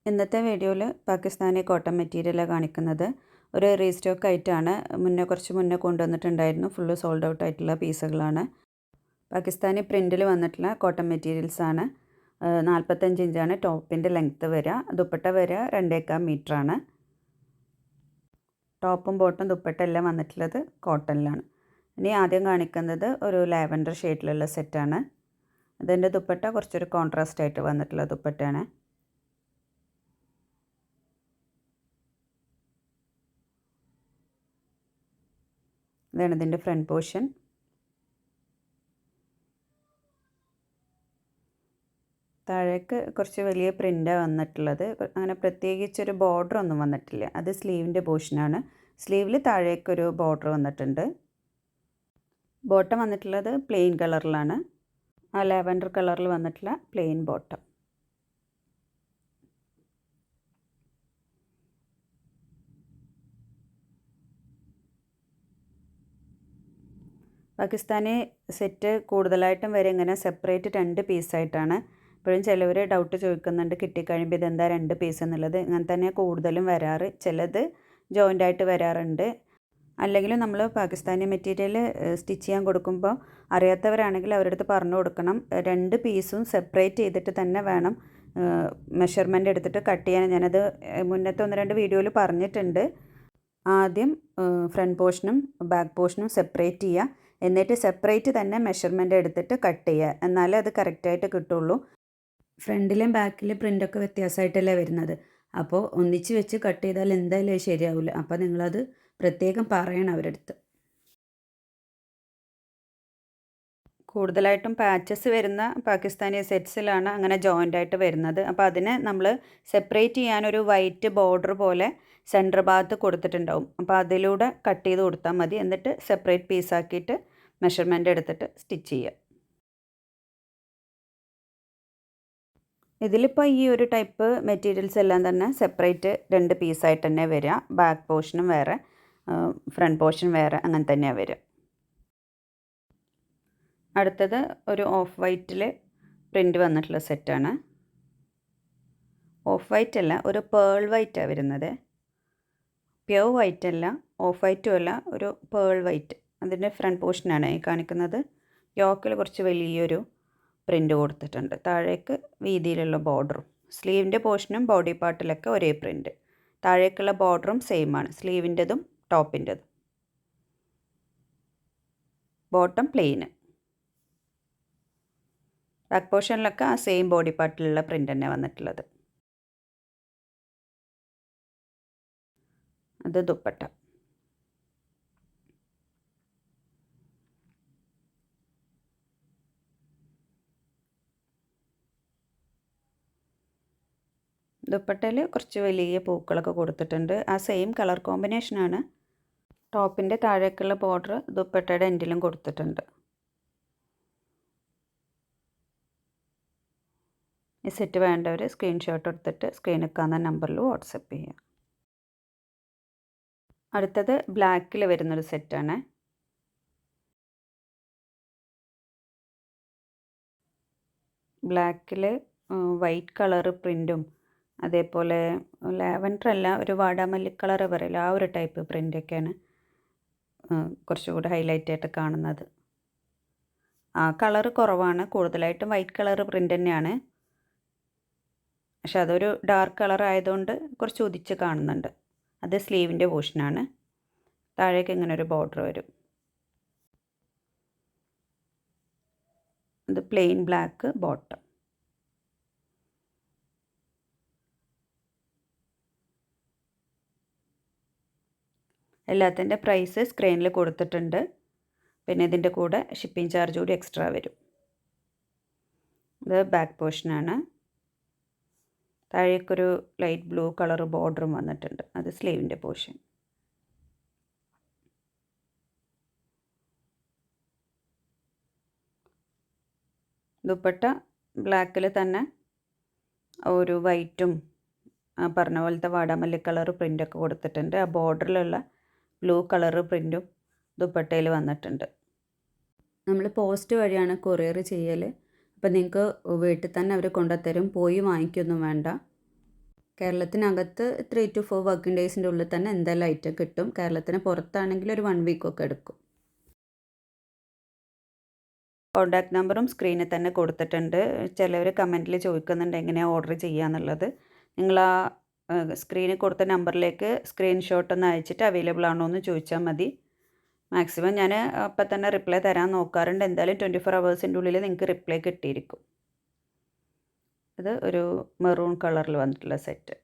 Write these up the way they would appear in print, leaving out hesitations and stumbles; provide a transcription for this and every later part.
ഇന്നത്തെ വീഡിയോയിൽ പാകിസ്ഥാനി കോട്ടൺ മെറ്റീരിയലാണ് കാണിക്കുന്നത്. ഒരു റീസ്റ്റോക്ക് ആയിട്ടാണ്. കുറച്ച് മുന്നേ കൊണ്ടുവന്നിട്ടുണ്ടായിരുന്നു. ഫുള്ള് സോൾഡ് ഔട്ട് ആയിട്ടുള്ള പീസുകളാണ്. പാകിസ്ഥാനി പ്രിൻറ്റിൽ വന്നിട്ടുള്ള കോട്ടൺ മെറ്റീരിയൽസാണ്. 45 ഇഞ്ചാണ് ടോപ്പിൻ്റെ ലെങ്ത്ത് വരിക. ദുപ്പട്ട വരിക 2.25 മീറ്ററാണ്. ടോപ്പും ബോട്ടും ദുപ്പട്ട എല്ലാം വന്നിട്ടുള്ളത് കോട്ടണിലാണ്. ഇനി ആദ്യം കാണിക്കുന്നത് ഒരു ലാവൻഡർ ഷെയ്ഡിലുള്ള സെറ്റാണ്. അതിൻ്റെ ദുപ്പട്ട കുറച്ചൊരു കോൺട്രാസ്റ്റ് ആയിട്ട് വന്നിട്ടുള്ള ദുപ്പട്ടയാണ്. ഇതാണ് ഇതിൻ്റെ ഫ്രണ്ട് പോർഷൻ. താഴേക്ക് കുറച്ച് വലിയ പ്രിൻ്റാണ് വന്നിട്ടുള്ളത്. അങ്ങനെ പ്രത്യേകിച്ചൊരു ബോർഡർ ഒന്നും വന്നിട്ടില്ല. അത് സ്ലീവിൻ്റെ പോർഷനാണ്. സ്ലീവിൽ താഴേക്കൊരു ബോർഡർ വന്നിട്ടുണ്ട്. ബോട്ടം വന്നിട്ടുള്ളത് പ്ലെയിൻ കളറിലാണ്. ആ ലാവൻഡർ കളറിൽ വന്നിട്ടുള്ള പ്ലെയിൻ ബോട്ടം. പാകിസ്ഥാനി സെറ്റ് കൂടുതലായിട്ടും വരെ ഇങ്ങനെ സെപ്പറേറ്റ് 2 പീസായിട്ടാണ്. ഇപ്പോഴും ചിലവർ ഡൗട്ട് ചോദിക്കുന്നുണ്ട്, കിട്ടിക്കഴിയുമ്പോൾ ഇതെന്താ 2 പീസ് എന്നുള്ളത്. ഇങ്ങനെ തന്നെ കൂടുതലും വരാറ്. ചിലത് ജോയിൻ്റ് ആയിട്ട് വരാറുണ്ട്. അല്ലെങ്കിലും നമ്മൾ പാകിസ്ഥാനി മെറ്റീരിയൽ സ്റ്റിച്ച് ചെയ്യാൻ കൊടുക്കുമ്പോൾ അറിയാത്തവരാണെങ്കിൽ അവരുടെ അടുത്ത് പറഞ്ഞു കൊടുക്കണം. 2 പീസും സെപ്പറേറ്റ് ചെയ്തിട്ട് തന്നെ വേണം മെഷർമെൻറ്റ് എടുത്തിട്ട് കട്ട് ചെയ്യാൻ. ഞാനത് മുന്നത്തെ 1-2 വീഡിയോയിൽ പറഞ്ഞിട്ടുണ്ട്. ആദ്യം ഫ്രണ്ട് പോർഷനും ബാക്ക് പോർഷനും സെപ്പറേറ്റ് ചെയ്യുക. എന്നിട്ട് സെപ്പറേറ്റ് തന്നെ മെഷർമെൻറ്റ് എടുത്തിട്ട് കട്ട് ചെയ്യുക. എന്നാലേ അത് കറക്റ്റായിട്ട് കിട്ടുള്ളൂ. ഫ്രണ്ടിലും ബാക്കിലും പ്രിൻ്റൊക്കെ വ്യത്യാസമായിട്ടല്ലേ വരുന്നത്. അപ്പോൾ ഒന്നിച്ച് വെച്ച് കട്ട് ചെയ്താൽ എന്തായാലും അത് ശരിയാവില്ല. അപ്പോൾ നിങ്ങളത് പ്രത്യേകം പറയണം അവരുടെ അടുത്ത്. കൂടുതലായിട്ടും പാച്ചസ് വരുന്ന പാകിസ്ഥാനി സെറ്റ്സിലാണ് അങ്ങനെ ജോയിൻ്റ് ആയിട്ട് വരുന്നത്. അപ്പോൾ അതിനെ നമ്മൾ സെപ്പറേറ്റ് ചെയ്യാനൊരു വൈറ്റ് ബോർഡർ പോലെ സെൻറ്റർ ഭാഗത്ത് കൊടുത്തിട്ടുണ്ടാവും. അപ്പോൾ അതിലൂടെ കട്ട് ചെയ്ത് കൊടുത്താൽ മതി. എന്നിട്ട് സെപ്പറേറ്റ് പീസാക്കിയിട്ട് മെഷർമെൻറ്റ് എടുത്തിട്ട് സ്റ്റിച്ച് ചെയ്യുക. ഇതിലിപ്പോൾ ഈ ഒരു ടൈപ്പ് മെറ്റീരിയൽസ് എല്ലാം തന്നെ സെപ്പറേറ്റ് 2 പീസായിട്ട് തന്നെ വരിക. ബാക്ക് പോർഷനും വേറെ, ഫ്രണ്ട് പോർഷൻ വേറെ, അങ്ങനെ തന്നെയാണ് വരിക. അടുത്തത് ഒരു ഓഫ് വൈറ്റിൽ പ്രിൻ്റ് വന്നിട്ടുള്ള സെറ്റാണ്. ഓഫ് വൈറ്റ് അല്ല, ഒരു പേൾ വൈറ്റാണ് വരുന്നത്. പ്യോർ വൈറ്റ് അല്ല, ഓഫ് വൈറ്റും അല്ല, ഒരു പേൾ വൈറ്റ്. അതിൻ്റെ ഫ്രണ്ട് പോർഷനാണ് ഈ കാണിക്കുന്നത്. യോക്കിൽ കുറച്ച് വലിയൊരു പ്രിൻ്റ് കൊടുത്തിട്ടുണ്ട്. താഴേക്ക് വീതിയിലുള്ള ബോർഡറും. സ്ലീവിൻ്റെ പോർഷനും ബോഡി പാർട്ടിലൊക്കെ ഒരേ പ്രിൻ്റ്. താഴേക്കുള്ള ബോർഡറും സെയിം ആണ്, സ്ലീവിൻ്റെതും ടോപ്പിൻ്റെതും. ബോട്ടം പ്ലെയിന്. ബാക്ക് പോർഷനിലൊക്കെ ആ സെയിം ബോഡി പാർട്ടിലുള്ള പ്രിൻ്റ് തന്നെ വന്നിട്ടുള്ളത്. അത് ദുപ്പട്ട. ദുപ്പട്ടയിൽ കുറച്ച് വലിയ പൂക്കളൊക്കെ കൊടുത്തിട്ടുണ്ട്. ആ സെയിം കളർ കോമ്പിനേഷനാണ്. ടോപ്പിൻ്റെ താഴേക്കുള്ള ബോർഡർ ദുപ്പട്ടയുടെ എൻഡിലും കൊടുത്തിട്ടുണ്ട്. ഈ സെറ്റ് വേണ്ടവർ സ്ക്രീൻഷോട്ട് എടുത്തിട്ട് സ്ക്രീനിൽ കാണുന്ന നമ്പറിൽ വാട്സപ്പ് ചെയ്യുക. അടുത്തത് ബ്ലാക്കിൽ വരുന്നൊരു സെറ്റാണ്. ബ്ലാക്കിൽ വൈറ്റ് കളറ് പ്രിൻറ്റും അതേപോലെ ലാവൻഡർ അല്ല, ഒരു വാടാമല്ലി കളർ പറയില്ല, ആ ഒരു ടൈപ്പ് പ്രിൻ്റൊക്കെയാണ് കുറച്ചുകൂടി ഹൈലൈറ്റ് ആയിട്ട് കാണുന്നത്. ആ കളറ് കുറവാണ്. കൂടുതലായിട്ടും വൈറ്റ് കളർ പ്രിൻ്റ് തന്നെയാണ്. പക്ഷെ അതൊരു ഡാർക്ക് കളർ ആയതുകൊണ്ട് കുറച്ച് ഉദിച്ച് കാണുന്നുണ്ട്. അത് സ്ലീവിൻ്റെ പോർഷനാണ്. താഴേക്ക് ഇങ്ങനെ ഒരു ബോർഡർ വരും. ഇത് പ്ലെയിൻ ബ്ലാക്ക് ബോട്ടം. എല്ലാത്തിൻ്റെ പ്രൈസ് സ്ക്രീനിൽ കൊടുത്തിട്ടുണ്ട്. പിന്നെ ഇതിൻ്റെ കൂടെ ഷിപ്പിംഗ് ചാർജ് കൂടി എക്സ്ട്രാ വരും. ഇത് ബാക്ക് പോർഷനാണ്. താഴേക്കൊരു ലൈറ്റ് ബ്ലൂ കളർ ബോർഡറും വന്നിട്ടുണ്ട്. അത് സ്ലീവിൻ്റെ പോർഷൻ. ദുപ്പട്ട ബ്ലാക്കിൽ തന്നെ ഒരു വൈറ്റും പറഞ്ഞ പോലത്തെ വാടാമല്ലി കളർ പ്രിൻ്റൊക്കെ കൊടുത്തിട്ടുണ്ട്. ആ ബോർഡറിലുള്ള ബ്ലൂ കളർ പ്രിൻറ്റും ദുപ്പട്ടയിൽ വന്നിട്ടുണ്ട്. നമ്മൾ പോസ്റ്റ് വഴിയാണ് കൊറിയർ ചെയ്യൽ. അപ്പോൾ നിങ്ങൾക്ക് വീട്ടിൽ തന്നെ അവർ കൊണ്ടുത്തരും, പോയി വാങ്ങിക്കൊന്നും വേണ്ട. കേരളത്തിനകത്ത് 3 to 4 വർക്കിംഗ് ഡേയ്സിൻ്റെ ഉള്ളിൽ തന്നെ എന്തായാലും ഐറ്റം കിട്ടും. കേരളത്തിന് പുറത്താണെങ്കിൽ ഒരു 1 വീക്കൊക്കെ എടുക്കും. കോൺടാക്റ്റ് നമ്പറും സ്ക്രീനിൽ തന്നെ കൊടുത്തിട്ടുണ്ട്. ചിലവർ കമൻറ്റിൽ ചോദിക്കുന്നുണ്ട് എങ്ങനെയാണ് ഓർഡർ ചെയ്യാന്നുള്ളത്. നിങ്ങൾ ആ സ്ക്രീനിൽ കൊടുത്ത നമ്പറിലേക്ക് സ്ക്രീൻഷോട്ട് ഒന്ന് അയച്ചിട്ട് അവൈലബിൾ ആണോ എന്ന് ചോദിച്ചാൽ മതി. മാക്സിമം ഞാൻ അപ്പം തന്നെ റിപ്ലൈ തരാൻ നോക്കാറുണ്ട്. എന്തായാലും 24 ഹവേഴ്സിൻ്റെ ഉള്ളിൽ നിങ്ങൾക്ക് റിപ്ലൈ കിട്ടിയിരിക്കും. ഇത് ഒരു മെറൂൺ കളറിൽ വന്നിട്ടുള്ള സെറ്റ്.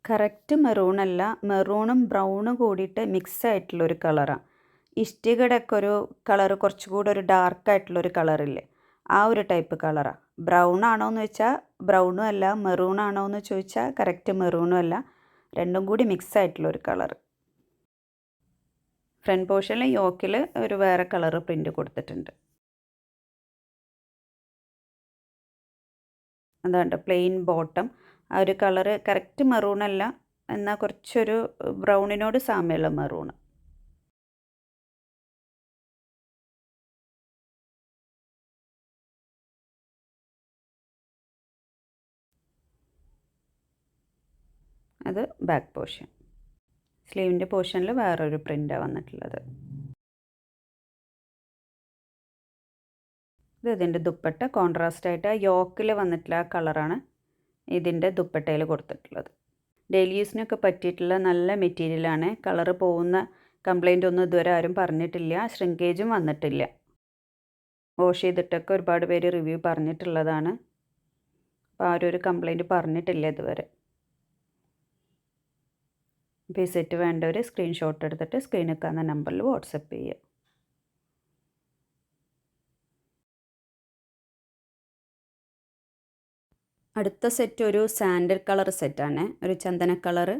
കറക്റ്റ് മെറൂൺ അല്ല, മെറൂണും ബ്രൗണും കൂടിയിട്ട് മിക്സ് ആയിട്ടുള്ളൊരു കളറാണ്. ഇഷ്ടികയുടെയൊക്കെ ഒരു കളറ് കുറച്ചുകൂടെ ഒരു ഡാർക്കായിട്ടുള്ളൊരു കളറില്ലേ, ആ ഒരു ടൈപ്പ് കളറാണ്. ബ്രൗൺ ആണോ എന്ന് വെച്ചാൽ ബ്രൗണും അല്ല, മെറൂൺ ആണോ എന്ന് ചോദിച്ചാൽ കറക്റ്റ് മെറൂണും അല്ല, രണ്ടും കൂടി മിക്സ് ആയിട്ടുള്ളൊരു കളറ്. ഫ്രണ്ട് പോർഷനിൽ യോക്കിൽ ഒരു വേറെ കളറ് പ്രിൻ്റ് കൊടുത്തിട്ടുണ്ട്. അതാണ്ട് പ്ലെയിൻ ബോട്ടം. ആ ഒരു കളറ് കറക്റ്റ് മെറൂണല്ല, എന്നാൽ കുറച്ചൊരു ബ്രൗണിനോട് സാമ്യമുള്ള മെറൂണ്. അത് ബാക്ക് പോർഷൻ. സ്ലീവിൻ്റെ പോർഷനിൽ വേറൊരു പ്രിൻ്റാണ് വന്നിട്ടുള്ളത്. ഇത് ഇതിൻ്റെ ദുപ്പട്ട കോൺട്രാസ്റ്റ് ആയിട്ട് ആ യോക്കിൽ വന്നിട്ടുള്ള ആ കളറാണ് ഇതിൻ്റെ ദുപ്പട്ടയിൽ കൊടുത്തിട്ടുള്ളത്. ഡെയിലി യൂസിനൊക്കെ പറ്റിയിട്ടുള്ള നല്ല മെറ്റീരിയലാണ്. കളറ് പോകുന്ന കംപ്ലൈൻ്റ് ഒന്നും ഇതുവരെ ആരും പറഞ്ഞിട്ടില്ല. ശ്രിങ്കേജും വന്നിട്ടില്ല. വാഷ് ചെയ്തിട്ടൊക്കെ ഒരുപാട് പേര് റിവ്യൂ പറഞ്ഞിട്ടുള്ളതാണ്. അപ്പോൾ ആരും ഒരു കംപ്ലൈൻറ്റ് പറഞ്ഞിട്ടില്ല ഇതുവരെ. അപ്പോൾ ഈ സെറ്റ് വേണ്ടവർ സ്ക്രീൻഷോട്ട് എടുത്തിട്ട് സ്ക്രീനിൽ കാണുന്ന നമ്പറിൽ വാട്സപ്പ് ചെയ്യുക. അടുത്ത സെറ്റ് ഒരു സാൻഡൽ കളർ സെറ്റാണ്. ഒരു ചന്ദന കളറ്,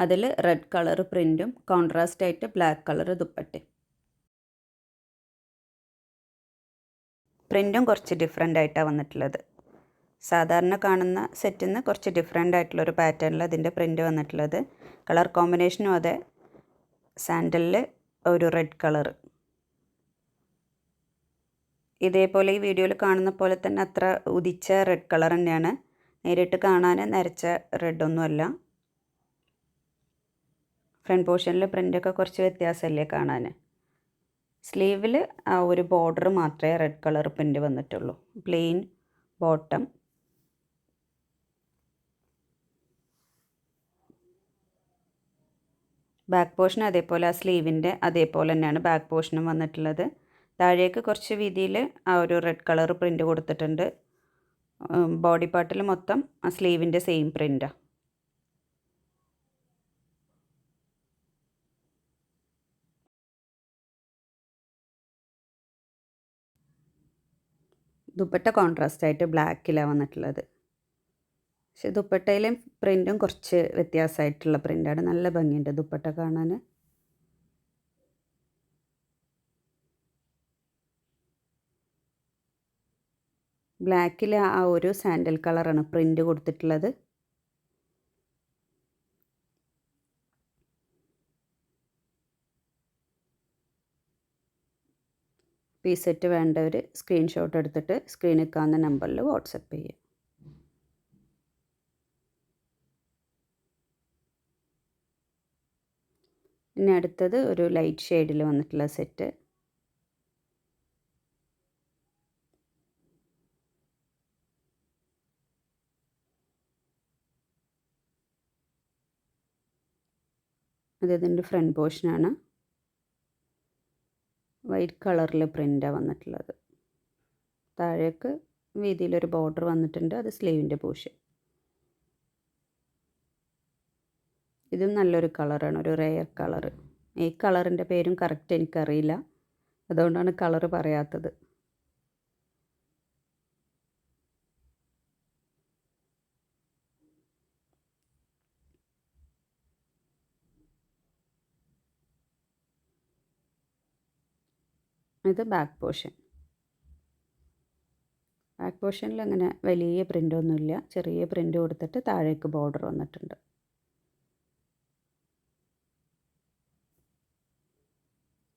അതിൽ റെഡ് കളർ പ്രിൻറ്റും കോൺട്രാസ്റ്റ് ആയിട്ട് ബ്ലാക്ക് കളർ ദുപ്പട്ടയും. പ്രിൻറ്റും കുറച്ച് ഡിഫറെൻ്റ് ആയിട്ടാണ് വന്നിട്ടുള്ളത്. സാധാരണ കാണുന്ന സെറ്റിൽ നിന്ന് കുറച്ച് ഡിഫറെൻ്റ് ആയിട്ടുള്ളൊരു പാറ്റേണിൽ അതിൻ്റെ പ്രിൻറ്റ് വന്നിട്ടുള്ളത്. കളർ കോമ്പിനേഷനും അതെ, സാൻഡലിൽ ഒരു റെഡ് കളർ. ഇതേപോലെ ഈ വീഡിയോയിൽ കാണുന്ന പോലെ തന്നെ അത്ര ഉദിച്ച റെഡ് കളർ തന്നെയാണ്. നേരിട്ട് കാണാൻ നരച്ച റെഡൊന്നുമല്ല. ഫ്രണ്ട് പോർഷനിൽ പ്രിൻ്റൊക്കെ കുറച്ച് വ്യത്യാസമല്ലേ കാണാൻ. സ്ലീവിൽ ആ ഒരു ബോർഡർ മാത്രമേ റെഡ് കളർ പ്രിൻ്റ് വന്നിട്ടുള്ളൂ. Plain bottom. ബാക്ക് പോർഷൻ അതേപോലെ ആ സ്ലീവിൻ്റെ അതേപോലെ തന്നെയാണ് ബാക്ക് പോർഷനും വന്നിട്ടുള്ളത്. താഴേക്ക് കുറച്ച് വീതിയിൽ ആ ഒരു റെഡ് കളർ പ്രിൻ്റ് കൊടുത്തിട്ടുണ്ട്. ബോഡി പാർട്ടിൽ മൊത്തം ആ സ്ലീവിൻ്റെ സെയിം പ്രിൻ്റാണ്. ദുപ്പട്ട കോൺട്രാസ്റ്റ് ആയിട്ട് ബ്ലാക്കിലാണ് വന്നിട്ടുള്ളത്. പക്ഷേ ദുപ്പട്ടയിലും പ്രിൻറ്റും കുറച്ച് വ്യത്യാസമായിട്ടുള്ള പ്രിൻ്റാണ്. നല്ല ഭംഗിയുണ്ട് ദുപ്പട്ട കാണാൻ. ബ്ലാക്കിൽ ആ ഒരു സാൻഡൽ കളറാണ് പ്രിൻ്റ് കൊടുത്തിട്ടുള്ളത്. ഈ സെറ്റ് വേണ്ടവർ സ്ക്രീൻഷോട്ട് എടുത്തിട്ട് സ്ക്രീനിൽ കാണുന്ന നമ്പറിൽ വാട്സപ്പ് ചെയ്യുക. പിന്നെ അടുത്തത് ഒരു ലൈറ്റ് ഷെയ്ഡിൽ വന്നിട്ടുള്ള സെറ്റ്. അത് ഇതിൻ്റെ ഫ്രണ്ട് പോർഷനാണ്. വൈറ്റ് കളറിൽ പ്രിൻ്റാണ് വന്നിട്ടുള്ളത്. താഴേക്ക് വീതിയിലൊരു ബോർഡർ വന്നിട്ടുണ്ട്. അത് സ്ലീവിൻ്റെ പോർഷൻ. ഇതും നല്ലൊരു കളറാണ്, ഒരു റെയർ കളറ്. ഈ കളറിൻ്റെ പേരും കറക്റ്റ് എനിക്കറിയില്ല, അതുകൊണ്ടാണ് കളറ് പറയാത്തത്. ഇത് ബാക്ക് പോർഷൻ. ബാക്ക് പോർഷനിൽ അങ്ങനെ വലിയ പ്രിൻ്റൊന്നുമില്ല, ചെറിയ പ്രിൻ്റ് കൊടുത്തിട്ട് താഴേക്ക് ബോർഡർ വന്നിട്ടുണ്ട്.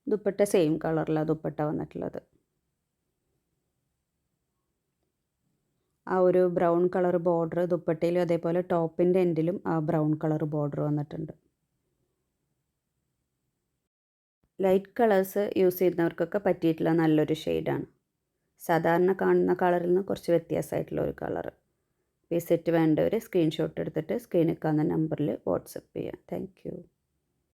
ദുപ്പട്ട സെയിം കളറിലാണ് ദുപ്പട്ട വന്നിട്ടുള്ളത്. ആ ഒരു ബ്രൗൺ കളർ ബോർഡർ ദുപ്പട്ടയിലും അതേപോലെ ടോപ്പിൻ്റെ എൻഡിലും ആ ബ്രൗൺ കളർ ബോർഡർ വന്നിട്ടുണ്ട്. ലൈറ്റ് കളേഴ്സ് യൂസ് ചെയ്യുന്നവർക്കൊക്കെ പറ്റിയിട്ടുള്ള നല്ലൊരു ഷെയ്ഡാണ്. സാധാരണ കാണുന്ന കളറിൽ നിന്ന് കുറച്ച് വ്യത്യാസമായിട്ടുള്ള ഒരു കളർ. ഈ സെറ്റ് വേണ്ടവർ സ്ക്രീൻഷോട്ട് എടുത്തിട്ട് സ്ക്രീനിൽ കാണുന്ന നമ്പറിൽ വാട്സപ്പ് ചെയ്യാം. Thank you.